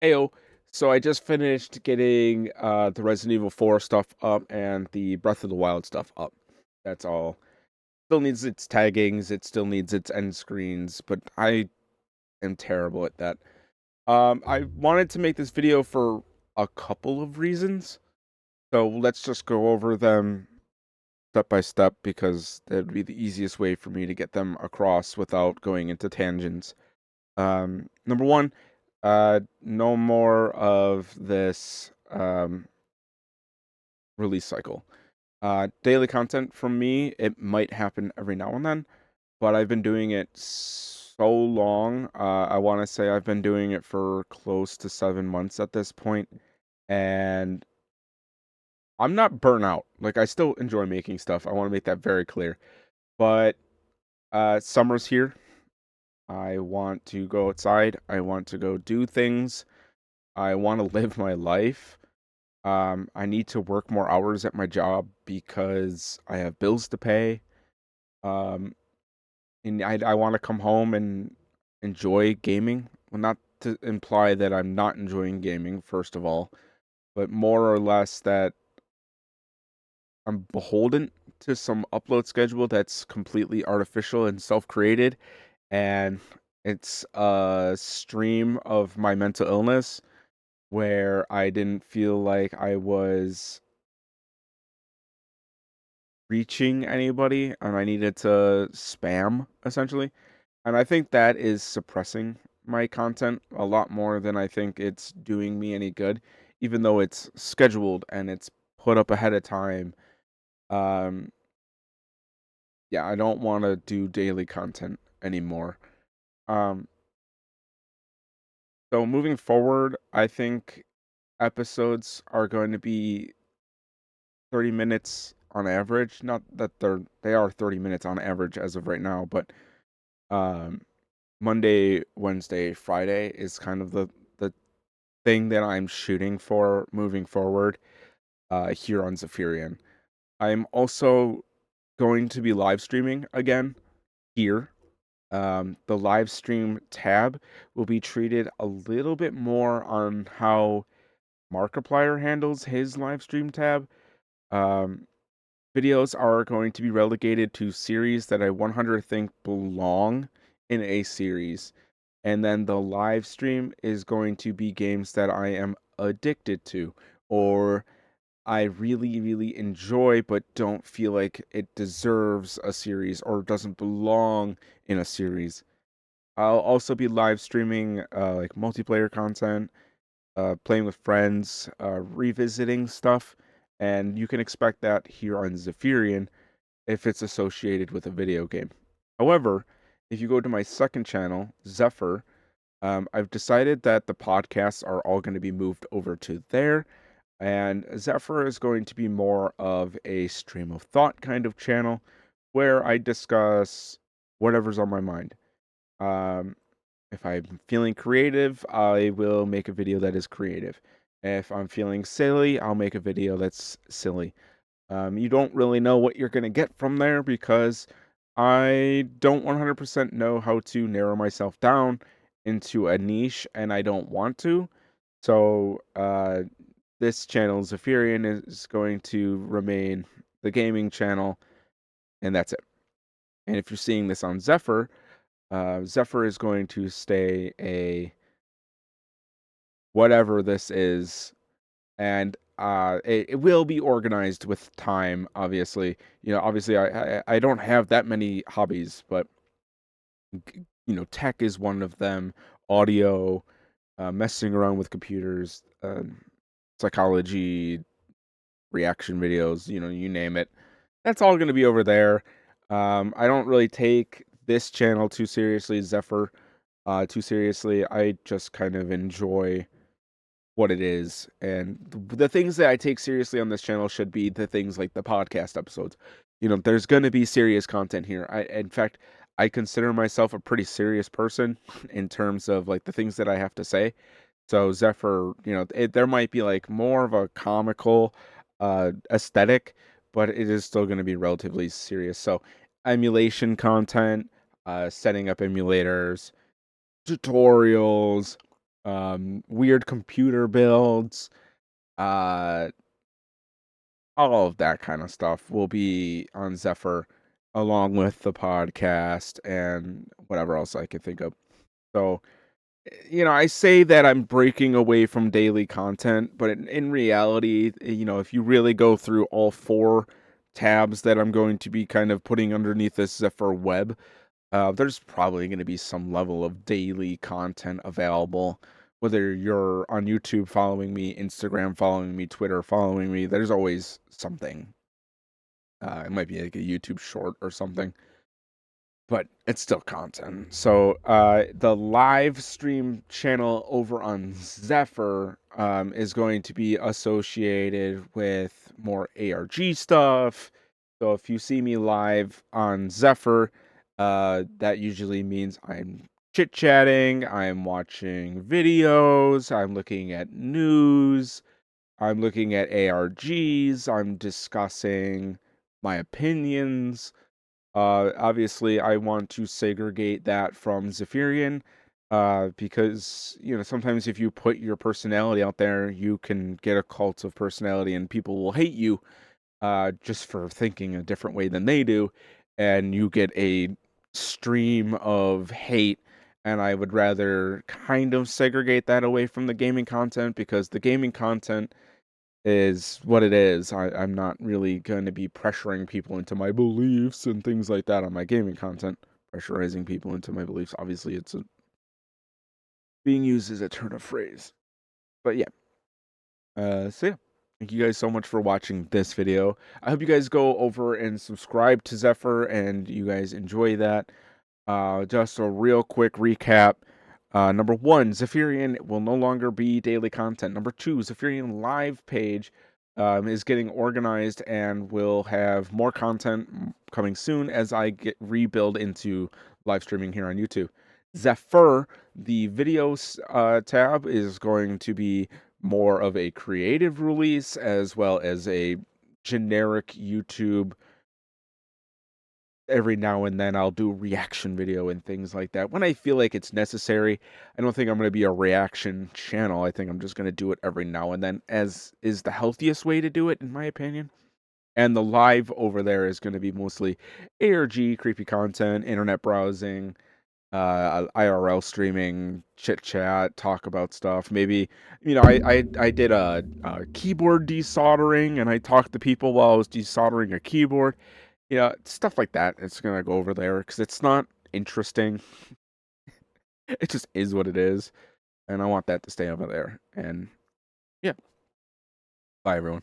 Ayo. So I just finished getting the Resident Evil 4 stuff up and the Breath of the Wild stuff up. That's all. Still needs its taggings, it still needs its end screens, but I am terrible at that. I wanted to make this video for a couple of reasons. So let's just go over them step by step because that'd be the easiest way for me to get them across without going into tangents. Number one, no more of this release cycle. Daily content from me, it might happen every now and then, but I've been doing it so long. I want to say I've been doing it for close to 7 months at this point, and I'm not burnt out. Like, I still enjoy making stuff. I want to make that very clear. But summer's here. I want to go outside. I want to go do things. I want to live my life. I need to work more hours at my job because I have bills to pay. Um, and I want to come home and enjoy gaming. Well, not to imply that I'm not enjoying gaming, first of all, but more or less that I'm beholden to some upload schedule that's completely artificial and self-created, and it's a stream of my mental illness where I didn't feel like I was reaching anybody and I needed to spam essentially. And I think that is suppressing my content a lot more than I think it's doing me any good, even though it's scheduled and it's put up ahead of time. Um, yeah, I don't want to do daily content anymore. Um, so moving forward, I think episodes are going to be 30 minutes on average. Not that they are 30 minutes on average as of right now, but um Monday, Wednesday, Friday is kind of the thing that I'm shooting for moving forward here on Zephyrian. I'm also going to be live streaming again here. The live stream tab will be treated a little bit more on how Markiplier handles his live stream tab. Um, Videos are going to be relegated to series that I 100 think belong in a series. And then the live stream is going to be games that I am addicted to or I really, really enjoy but don't feel like it deserves a series or doesn't belong in a series. I'll also be live streaming like multiplayer content, playing with friends, revisiting stuff, and you can expect that here on Zephyrian if it's associated with a video game. However, if you go to my second channel, Zephyr, I've decided that the podcasts are all going to be moved over to there, and Zephyr is going to be more of a stream of thought kind of channel where I discuss whatever's on my mind. Um, if I'm feeling creative, I will make a video that is creative. If I'm feeling silly, I'll make a video that's silly. You don't really know what you're going to get from there because I don't 100% know how to narrow myself down into a niche, and I don't want to. So, this channel, Zephyrian, is going to remain the gaming channel, and that's it. And if you're seeing this on Zephyr, Zephyr is going to stay a whatever this is, and it will be organized with time. Obviously, obviously, I don't have that many hobbies, but tech is one of them. Audio, messing around with computers, psychology, reaction videos, you name it. That's all going to be over there. I don't really take this channel too seriously, Zephyr, too seriously. I just kind of enjoy what it is. And the things that I take seriously on this channel should be the things like the podcast episodes. There's going to be serious content here. In fact, I consider myself a pretty serious person in terms of like the things that I have to say. So Zephyr, there might be like more of a comical aesthetic, but it is still going to be relatively serious. So emulation content, setting up emulators, tutorials, weird computer builds, uh, all of that kind of stuff will be on Zephyr, along with the podcast and whatever else I can think of. So, I say that I'm breaking away from daily content, but in reality, if you really go through all four tabs that I'm going to be kind of putting underneath this Zephyr web, there's probably going to be some level of daily content available. Whether you're on YouTube following me, Instagram following me, Twitter following me, there's always something. It might be like a YouTube short or something, but it's still content. So the live stream channel over on Zephyr is going to be associated with more ARG stuff. So if you see me live on Zephyr, that usually means I'm chit chatting, I'm watching videos, I'm looking at news, I'm looking at ARGs, I'm discussing my opinions. Obviously, I want to segregate that from Zephyrian, because sometimes if you put your personality out there, you can get a cult of personality, and people will hate you, just for thinking a different way than they do, and you get a stream of hate. And I would rather kind of segregate that away from the gaming content, because the gaming content is what it is. I'm not really going to be pressuring people into my beliefs and things like that on my gaming content. Pressurizing people into my beliefs. Obviously, being used as a turn of phrase. But yeah. So yeah. Thank you guys so much for watching this video. I hope you guys go over and subscribe to Zephyr and you guys enjoy that. Just a real quick recap. Number one, Zephyrian will no longer be daily content. Number two, Zephyrian live page is getting organized and will have more content coming soon as I rebuild into live streaming here on YouTube. Zephyr, the videos tab, is going to be more of a creative release as well as a generic YouTube. Every now and then I'll do reaction video and things like that when I feel like it's necessary. I don't think I'm going to be a reaction channel. I think I'm just going to do it every now and then, as is the healthiest way to do it, in my opinion. And the live over there is going to be mostly ARG, creepy content, internet browsing, IRL streaming, chit chat, talk about stuff. Maybe, I did a keyboard desoldering and I talked to people while I was desoldering a keyboard. Stuff like that. It's gonna go over there because it's not interesting. It just is what it is, and I want that to stay over there. And yeah, bye everyone.